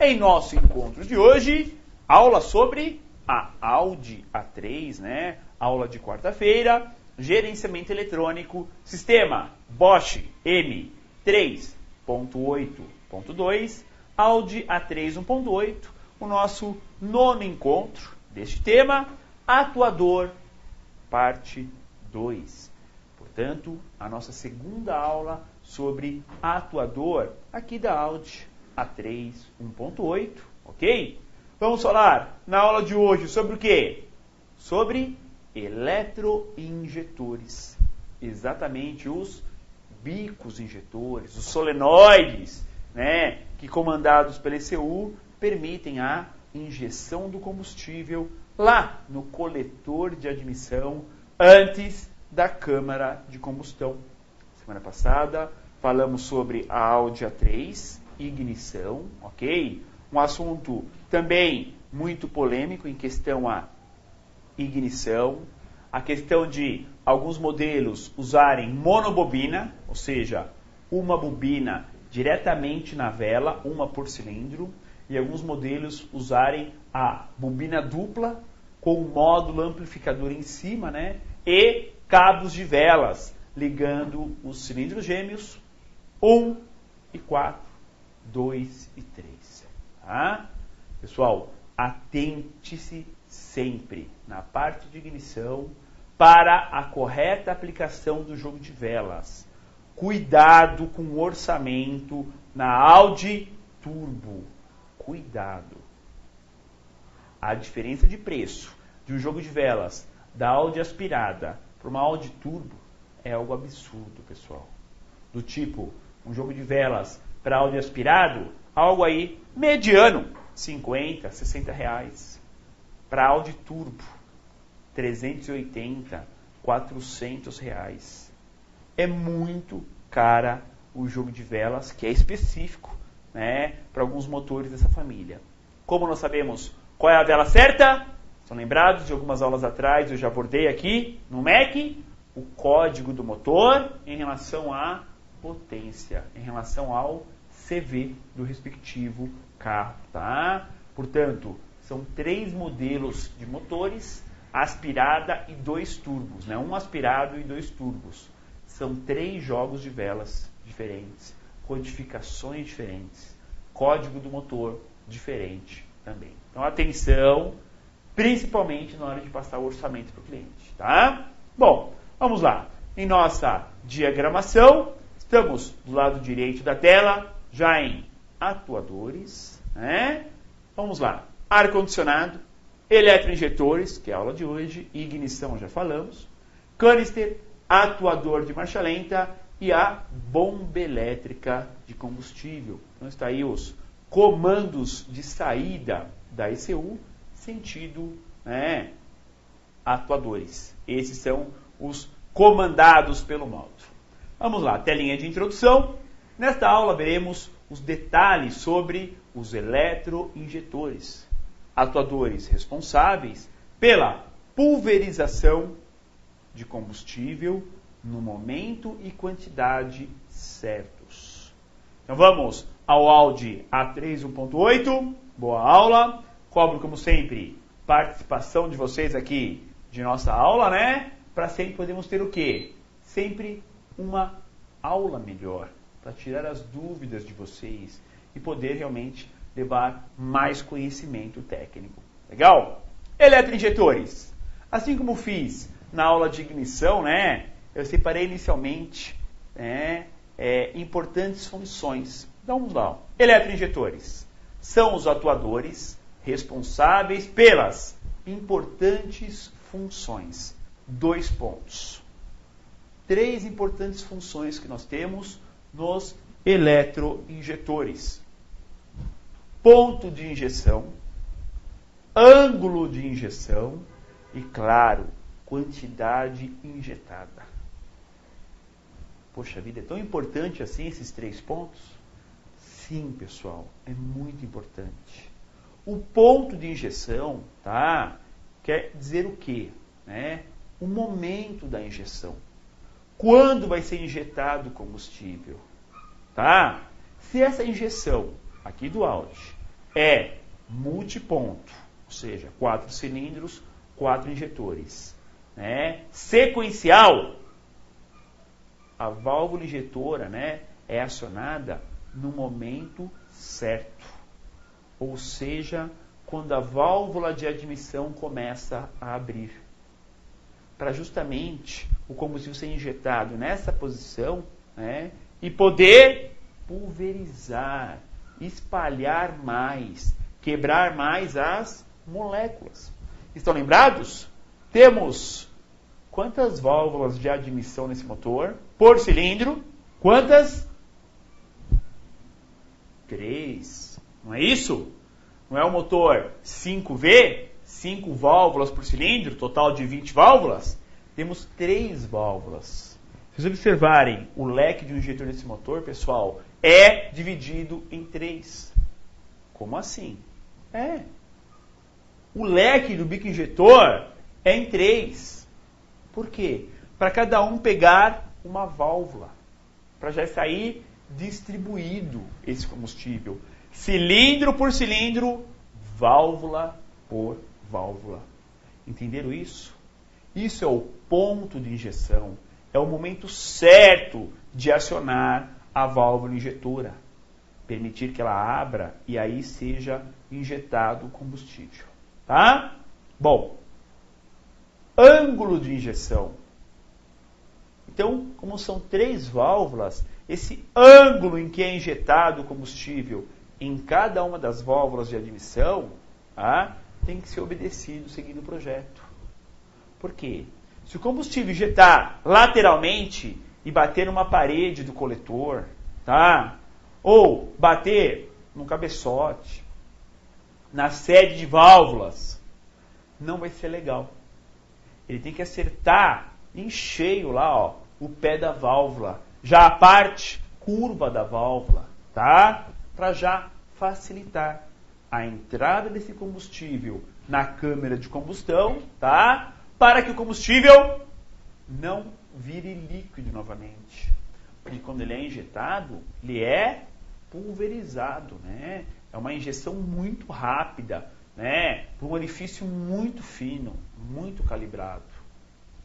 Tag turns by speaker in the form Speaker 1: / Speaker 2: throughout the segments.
Speaker 1: Em nosso encontro de hoje, aula sobre a Audi A3, né? Aula de quarta-feira, gerenciamento eletrônico, sistema Bosch M3.8.2, Audi A3 1.8, o nosso nono encontro deste tema, atuador, parte 2. Portanto, a nossa segunda aula sobre atuador aqui da Audi A3 1.8, ok? Vamos falar na aula de hoje sobre o quê? Sobre eletroinjetores. Exatamente os bicos injetores, os solenoides, né, que comandados pela ECU permitem a injeção do combustível lá no coletor de admissão antes da câmara de combustão. Semana passada falamos sobre a Audi A3, ignição, ok? Um assunto também muito polêmico em questão a ignição, a questão de alguns modelos usarem monobobina, ou seja, uma bobina diretamente na vela, uma por cilindro, e alguns modelos usarem a bobina dupla com o módulo amplificador em cima, né? E cabos de velas ligando os cilindros gêmeos 1 e 4, 2 e 3. Tá? Pessoal, atente-se sempre na parte de ignição para a correta aplicação do jogo de velas. Cuidado com o orçamento na Audi Turbo. Cuidado. A diferença de preço de um jogo de velas da Audi aspirada para uma Audi Turbo é algo absurdo, pessoal. Do tipo, um jogo de velas para Audi aspirado, algo aí mediano, 50, 60 reais. Para Audi Turbo, 380, 400 reais. É muito cara o jogo de velas, que é específico, né, para alguns motores dessa família. Como nós sabemos qual é a vela certa? São lembrados de algumas aulas atrás, eu já abordei aqui no MEC, o código do motor em relação à potência, em relação ao CV do respectivo carro, tá? Portanto, são 3 modelos de motores, aspirada e 2 turbos, né? Um aspirado e 2 turbos. São 3 jogos de velas diferentes, codificações diferentes, código do motor diferente também. Então, atenção, principalmente na hora de passar o orçamento para o cliente, tá? Bom, vamos lá. Em nossa diagramação, estamos do lado direito da tela, já em atuadores, né? Vamos lá. Ar-condicionado, eletroinjetores, que é a aula de hoje, ignição já falamos, canister, atuador de marcha lenta e a bomba elétrica de combustível. Então está aí os comandos de saída da ECU, sentido, né, atuadores. Esses são os comandados pelo módulo. Vamos lá, telinha de introdução. Nesta aula veremos os detalhes sobre os eletroinjetores, atuadores responsáveis pela pulverização de combustível no momento e quantidade certos. Então vamos ao Audi A3 1.8. Boa aula. Cobro, como sempre, participação de vocês aqui de nossa aula, né? Para sempre podemos ter o quê? Sempre uma aula melhor, para tirar as dúvidas de vocês e poder realmente levar mais conhecimento técnico. Legal? Eletroinjetores. Assim como fiz na aula de ignição, né? Eu separei inicialmente, né, importantes funções. Então vamos lá. Eletroinjetores são os atuadores responsáveis pelas importantes funções. 2 pontos. 3 importantes funções que nós temos nos eletroinjetores: ponto de injeção, ângulo de injeção e, claro, quantidade injetada. Poxa vida, é tão importante assim esses 3 pontos? Sim, pessoal, é muito importante. O ponto de injeção, tá, quer dizer o quê? Né? O momento da injeção. Quando vai ser injetado o combustível? Tá? Se essa injeção aqui do Audi é multiponto, ou seja, 4 cilindros, 4 injetores. Né? Sequencial, a válvula injetora, né, é acionada no momento certo, ou seja, quando a válvula de admissão começa a abrir, para justamente o combustível ser injetado nessa posição, né, e poder pulverizar, espalhar mais, quebrar mais as moléculas. Estão lembrados? Temos quantas válvulas de admissão nesse motor? Por cilindro? Quantas? 3. Não é isso? Não é o motor 5V? 5 válvulas por cilindro, total de 20 válvulas? Temos 3 válvulas. Se vocês observarem o leque de um injetor nesse motor, pessoal, é dividido em 3. Como assim? O leque do bico injetor é em 3. Por quê? Para cada um pegar uma válvula, para já sair distribuído esse combustível. Cilindro por cilindro, válvula por válvula. Entenderam isso? Isso é o ponto de injeção. É o momento certo de acionar a válvula injetora. Permitir que ela abra e aí seja injetado o combustível. Tá? Bom, ângulo de injeção. Então, como são 3 válvulas, esse ângulo em que é injetado o combustível em cada uma das válvulas de admissão, tem que ser obedecido seguindo o projeto. Por quê? Se o combustível injetar lateralmente e bater numa parede do coletor, tá? Ou bater no cabeçote, na sede de válvulas, não vai ser legal. Ele tem que acertar em cheio lá, ó, o pé da válvula, já a parte curva da válvula, tá? Para já facilitar a entrada desse combustível na câmara de combustão, tá? Para que o combustível não vire líquido novamente. Porque quando ele é injetado, ele é pulverizado, né? É uma injeção muito rápida, né? Por um orifício muito fino, muito calibrado.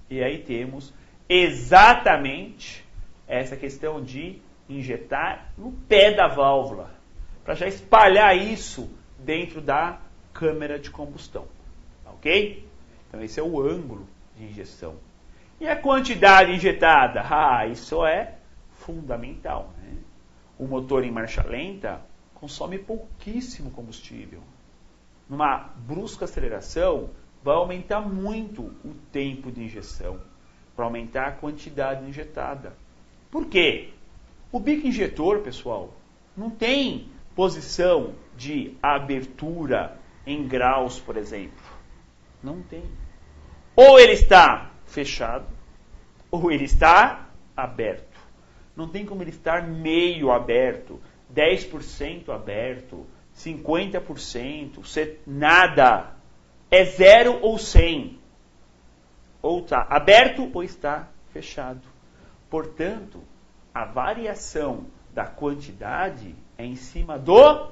Speaker 1: E aí temos exatamente essa questão de injetar no pé da válvula, para já espalhar isso dentro da câmara de combustão. Ok? Então esse é o ângulo de injeção. E a quantidade injetada? Isso é fundamental. Né? O motor em marcha lenta consome pouquíssimo combustível. Numa brusca aceleração, vai aumentar muito o tempo de injeção, para aumentar a quantidade injetada. Por quê? O bico injetor, pessoal, não tem posição de abertura em graus, por exemplo. Não tem. Ou ele está fechado, ou ele está aberto. Não tem como ele estar meio aberto, 10% aberto, 50%, nada. É 0 ou 100. Ou está aberto ou está fechado. Portanto, a variação da quantidade é em cima do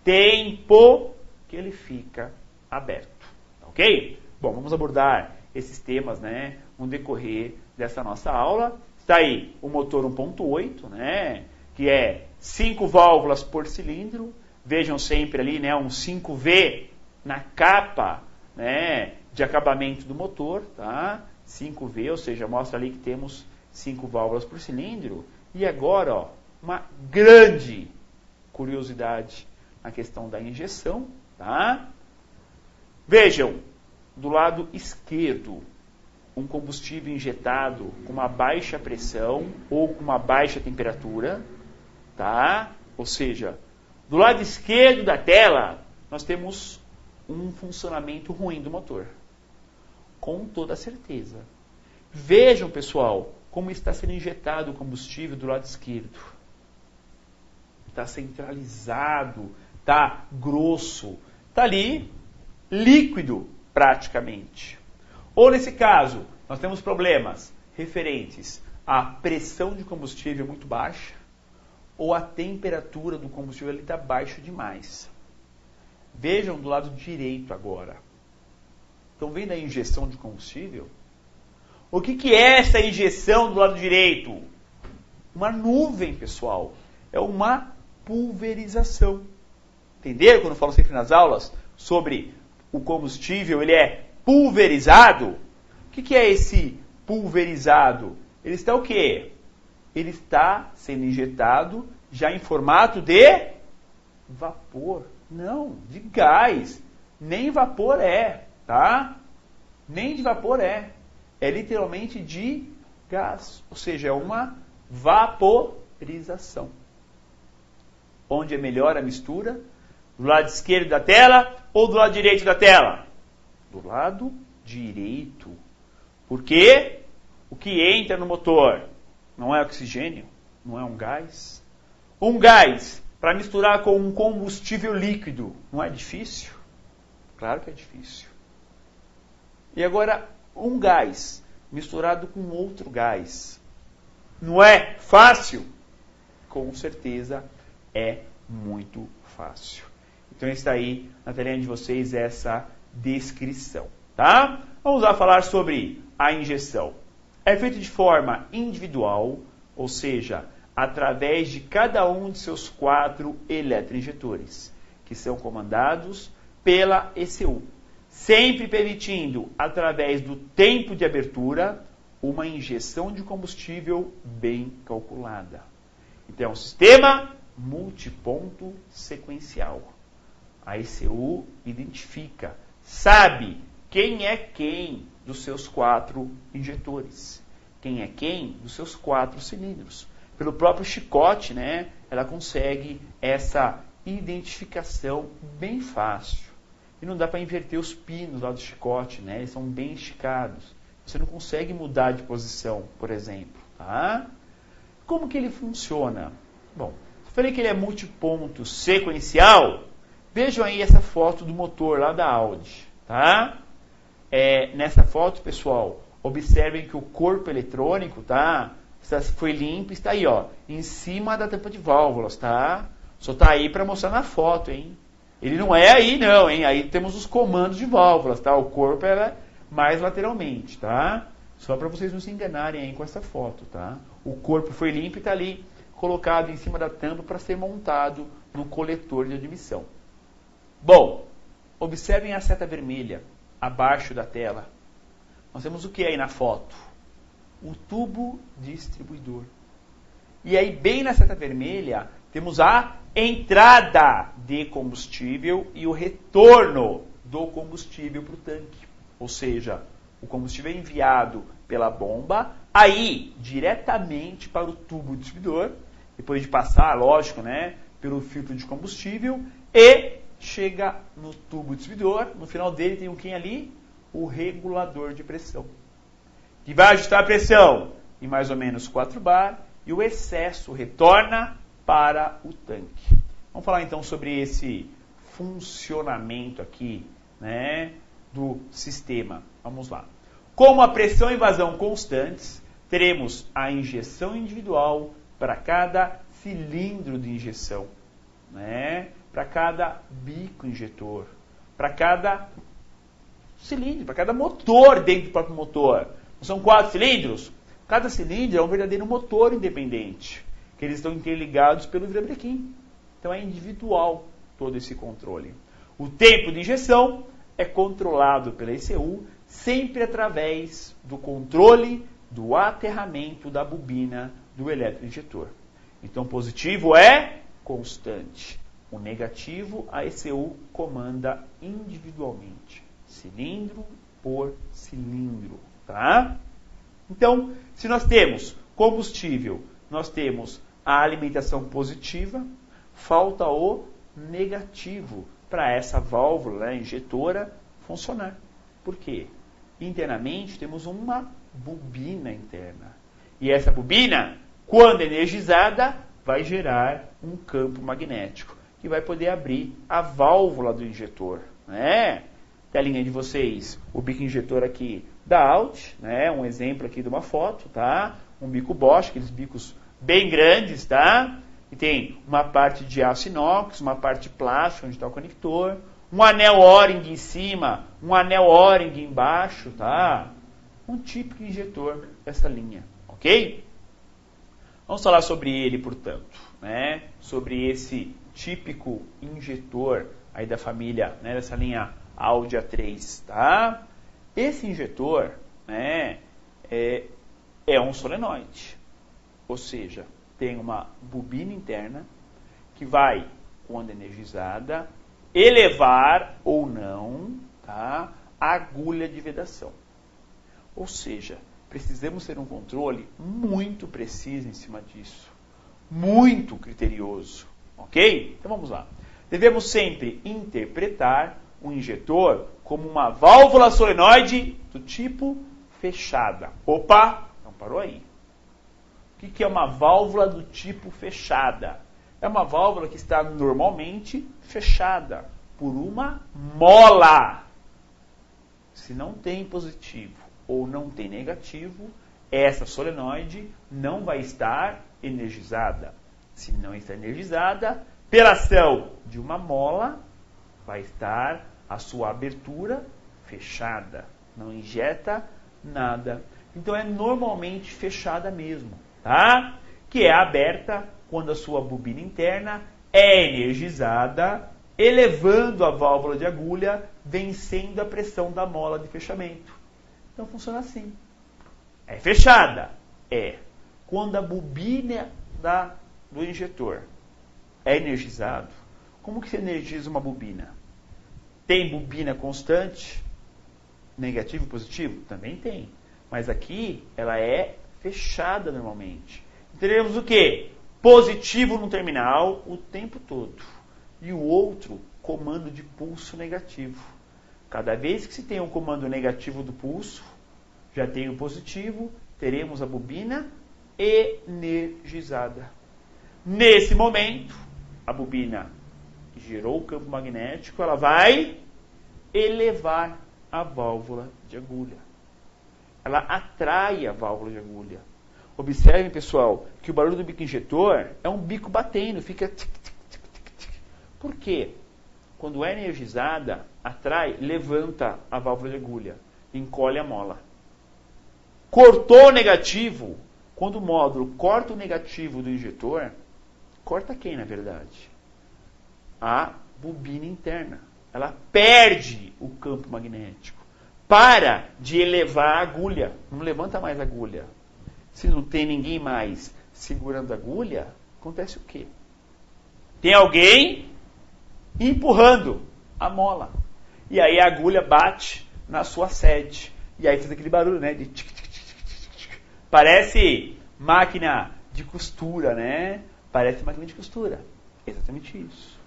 Speaker 1: tempo que ele fica aberto. Ok? Bom, vamos abordar esses temas, né, no decorrer dessa nossa aula. Está aí o motor 1.8, né, que é 5 válvulas por cilindro. Vejam sempre ali, né, um 5V na capa, né, de acabamento do motor, tá? 5V, ou seja, mostra ali que temos 5 válvulas por cilindro. E agora, ó, uma grande curiosidade na questão da injeção, tá? Vejam, do lado esquerdo, um combustível injetado com uma baixa pressão ou com uma baixa temperatura, tá? Ou seja, do lado esquerdo da tela, nós temos um funcionamento ruim do motor. Com toda certeza. Vejam, pessoal, como está sendo injetado o combustível do lado esquerdo. Está centralizado, está grosso, está ali líquido praticamente. Ou nesse caso, nós temos problemas referentes à pressão de combustível muito baixa ou a temperatura do combustível está baixa demais. Vejam do lado direito agora. Estão vendo a injeção de combustível? O que é essa injeção do lado direito? Uma nuvem, pessoal. É uma pulverização. Entenderam quando eu falo sempre nas aulas sobre o combustível, ele é pulverizado? O que é esse pulverizado? Ele está o quê? Ele está sendo injetado já em formato de vapor. Não, de gás. Nem vapor é, tá? Nem de vapor é. É literalmente de gás. Ou seja, é uma vaporização. Onde é melhor a mistura? Do lado esquerdo da tela ou do lado direito da tela? Do lado direito. Porque o que entra no motor não é oxigênio, não é um gás. Um gás para misturar com um combustível líquido não é difícil? Claro que é difícil. E agora, um gás misturado com outro gás não é fácil? Com certeza é muito fácil. Então está aí na telinha de vocês essa descrição, tá? Vamos lá falar sobre a injeção. É feito de forma individual, ou seja, através de cada um de seus 4 eletroinjetores, que são comandados pela ECU, sempre permitindo, através do tempo de abertura, uma injeção de combustível bem calculada. Então, é um sistema multiponto sequencial. A ECU identifica, sabe quem é quem dos seus 4 injetores, quem é quem dos seus 4 cilindros. Pelo próprio chicote, né, ela consegue essa identificação bem fácil. E não dá para inverter os pinos lá do chicote, né, eles são bem esticados. Você não consegue mudar de posição, por exemplo. Tá? Como que ele funciona? Bom, eu falei que ele é multiponto sequencial. Vejam aí essa foto do motor lá da Audi. Tá? Nessa foto, pessoal, observem que o corpo eletrônico, tá? Foi limpo, está aí, ó, em cima da tampa de válvulas, tá? Só tá aí para mostrar na foto, hein? Ele não é aí, não, hein? Aí temos os comandos de válvulas, tá? O corpo é mais lateralmente, tá? Só para vocês não se enganarem aí com essa foto, tá? O corpo foi limpo e está ali colocado em cima da tampa para ser montado no coletor de admissão. Bom, observem a seta vermelha abaixo da tela. Nós temos o que aí na foto? O tubo distribuidor. E aí, bem na seta vermelha, temos a entrada de combustível e o retorno do combustível para o tanque. Ou seja, o combustível é enviado pela bomba, aí, diretamente para o tubo distribuidor, depois de passar, lógico, né, pelo filtro de combustível, e chega no tubo distribuidor. No final dele tem o que ali? O regulador de pressão, que vai ajustar a pressão em mais ou menos 4 bar, e o excesso retorna para o tanque. Vamos falar então sobre esse funcionamento aqui, né, do sistema. Vamos lá. Como a pressão e vazão constantes, teremos a injeção individual para cada cilindro de injeção, né, para cada bico injetor, para cada cilindro, para cada motor dentro do próprio motor. São 4 cilindros? Cada cilindro é um verdadeiro motor independente, que eles estão interligados pelo virabrequim. Então é individual todo esse controle. O tempo de injeção é controlado pela ECU sempre através do controle do aterramento da bobina do eletroinjetor. Então o positivo é constante. O negativo a ECU comanda individualmente, cilindro por cilindro. Tá? Então, se nós temos combustível, nós temos a alimentação positiva, falta o negativo para essa válvula, né, injetora funcionar. Por quê? Internamente temos uma bobina interna. E essa bobina, quando energizada, vai gerar um campo magnético, que vai poder abrir a válvula do injetor. Né? Telinha de vocês, o bico injetor aqui da Audi, né? Um exemplo aqui de uma foto, tá? Um bico Bosch, aqueles bicos bem grandes, tá? E tem uma parte de aço inox, uma parte plástica onde está o conector, um anel O-ring em cima, um anel O-ring embaixo, tá? Um típico injetor dessa linha, ok? Vamos falar sobre ele, portanto, né? Sobre esse típico injetor aí da família, né? Dessa linha Audi A3, tá? Esse injetor, né? É um solenoide, ou seja, tem uma bobina interna que vai, quando energizada, elevar ou não, tá? A agulha de vedação. Ou seja, precisamos ter um controle muito preciso em cima disso. Muito criterioso. Ok? Então vamos lá. Devemos sempre interpretar o injetor como uma válvula solenoide do tipo fechada. Opa! Então parou aí. O que é uma válvula do tipo fechada? É uma válvula que está normalmente fechada por uma mola. Se não tem positivo ou não tem negativo, essa solenoide não vai estar energizada. Se não está energizada, pela ação de uma mola, vai estar a sua abertura fechada. Não injeta nada. Então é normalmente fechada mesmo, tá? Que é aberta quando a sua bobina interna é energizada, elevando a válvula de agulha, vencendo a pressão da mola de fechamento. Então funciona assim. É fechada? É. Quando a bobina do injetor é energizado, como que se energiza uma bobina? Tem bobina constante? Negativo e positivo? Também tem. Mas aqui ela é fechada normalmente. Teremos o quê? Positivo no terminal o tempo todo. E o outro, comando de pulso negativo. Cada vez que se tem um comando negativo do pulso, já tem o positivo, teremos a bobina energizada. Nesse momento, a bobina gerou o campo magnético, ela vai elevar a válvula de agulha. Ela atrai a válvula de agulha. Observem, pessoal, que o barulho do bico injetor é um bico batendo, fica tic, tic, tic, tic, tic. Por quê? Quando é energizada, atrai, levanta a válvula de agulha, encolhe a mola. Cortou o negativo, quando o módulo corta o negativo do injetor, corta quem, na verdade? A bobina interna. Ela perde o campo magnético. Para de elevar a agulha. Não levanta mais a agulha. Se não tem ninguém mais segurando a agulha, acontece o quê? Tem alguém empurrando a mola. E aí a agulha bate na sua sede. E aí faz aquele barulho, né? De tic, tic, tic, tic, tic, tic. Parece máquina de costura, né? Parece máquina de costura. Exatamente isso.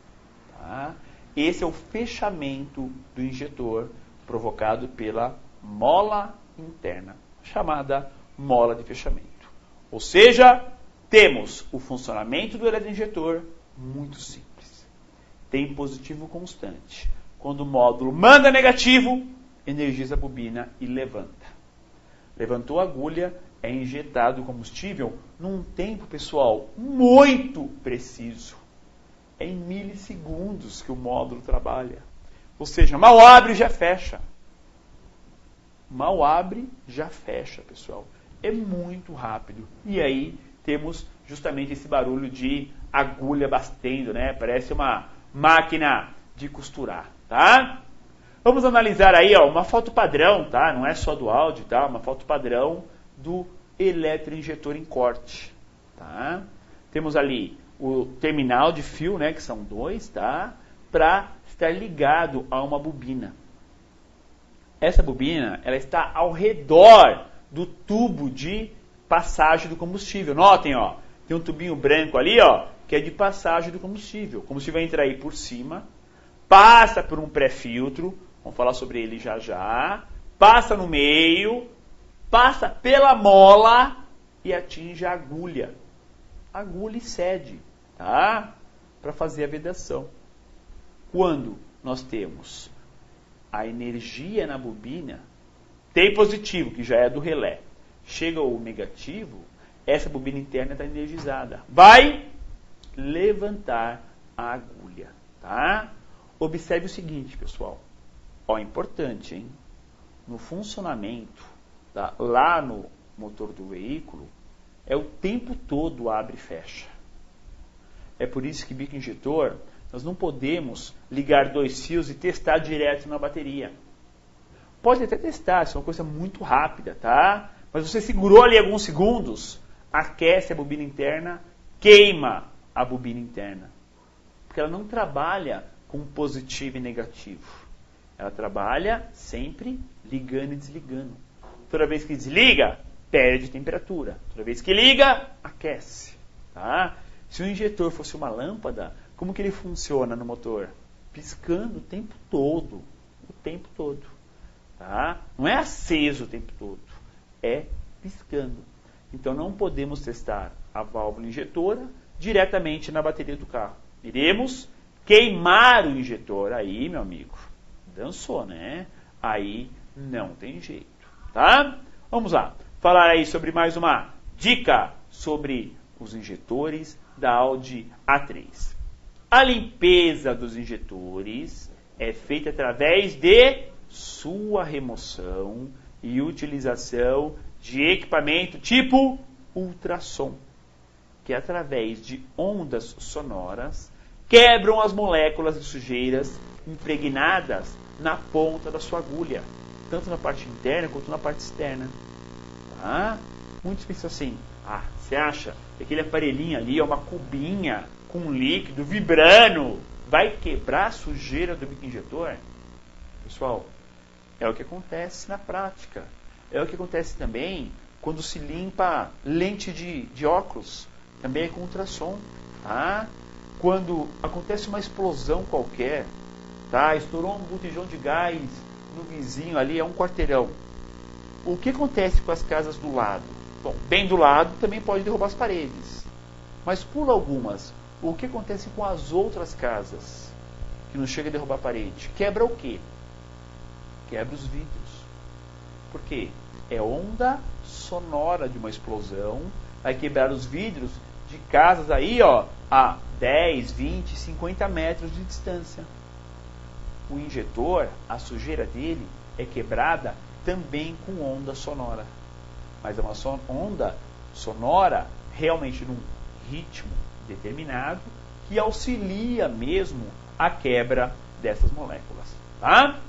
Speaker 1: Tá? Esse é o fechamento do injetor provocado pela mola interna, chamada mola de fechamento. Ou seja, temos o funcionamento do eletroinjetor muito simples. Tem positivo constante. Quando o módulo manda negativo, energiza a bobina e levanta. Levantou a agulha, é injetado o combustível num tempo, pessoal, muito preciso. É em milissegundos que o módulo trabalha. Ou seja, mal abre, já fecha. Mal abre, já fecha, pessoal. É muito rápido. E aí temos justamente esse barulho de agulha batendo, né? Parece uma máquina de costurar, tá? Vamos analisar aí, ó, uma foto padrão, tá? Não é só do áudio, tá? Uma foto padrão do eletroinjetor em corte, tá? Temos ali o terminal de fio, né? Que são dois, tá? Para estar ligado a uma bobina. Essa bobina, ela está ao redor do tubo de passagem do combustível. Notem, ó, tem um tubinho branco ali, ó, que é de passagem do combustível. O combustível vai entrar aí por cima, passa por um pré-filtro, vamos falar sobre ele já já, passa no meio, passa pela mola e atinge a agulha. Agulha e sede, tá? Para fazer a vedação. Quando nós temos a energia na bobina, tem positivo, que já é do relé. Chega o negativo, essa bobina interna está energizada. Vai levantar a agulha, tá? observe o seguinte, pessoal. Ó, importante, hein? No funcionamento, tá? Lá no motor do veículo, é o tempo todo abre e fecha. É por isso que bico injetor, nós não podemos ligar 2 fios e testar direto na bateria. Pode até testar, isso é uma coisa muito rápida, tá? Mas você segurou ali alguns segundos, aquece a bobina interna, queima a bobina interna. Porque ela não trabalha com positivo e negativo. Ela trabalha sempre ligando e desligando. Toda vez que desliga, perde temperatura. Toda vez que liga, aquece. Tá? Se o injetor fosse uma lâmpada, como que ele funciona no motor? Piscando o tempo todo. O tempo todo. Tá? Não é aceso o tempo todo. É piscando. Então não podemos testar a válvula injetora diretamente na bateria do carro. Iremos queimar o injetor. Aí, meu amigo, dançou, né? Aí não tem jeito. Tá? Vamos lá. Falar aí sobre mais uma dica sobre os injetores da Audi A3. A limpeza dos injetores é feita através de sua remoção e utilização de equipamento tipo ultrassom, que através de ondas sonoras quebram as moléculas de sujeiras impregnadas na ponta da sua agulha, tanto na parte interna quanto na parte externa. Tá? Muitos pensam assim, você acha que aquele aparelhinho ali é uma cubinha com líquido vibrando, vai quebrar a sujeira do bico injetor? Pessoal, é o que acontece na prática. É o que acontece também quando se limpa lente de óculos, também é com ultrassom. Tá? Quando acontece uma explosão qualquer, tá? Estourou um botijão de gás no vizinho ali, é um quarteirão. O que acontece com as casas do lado? Bom, bem do lado também pode derrubar as paredes. Mas pula algumas. O que acontece com as outras casas? Que não chega a derrubar a parede. Quebra o quê? Quebra os vidros. Por quê? É onda sonora de uma explosão. Vai quebrar os vidros de casas aí, ó, a 10, 20, 50 metros de distância. O injetor, a sujeira dele é quebrada também com onda sonora. Mas é uma onda sonora realmente num ritmo determinado que auxilia mesmo a quebra dessas moléculas. Tá?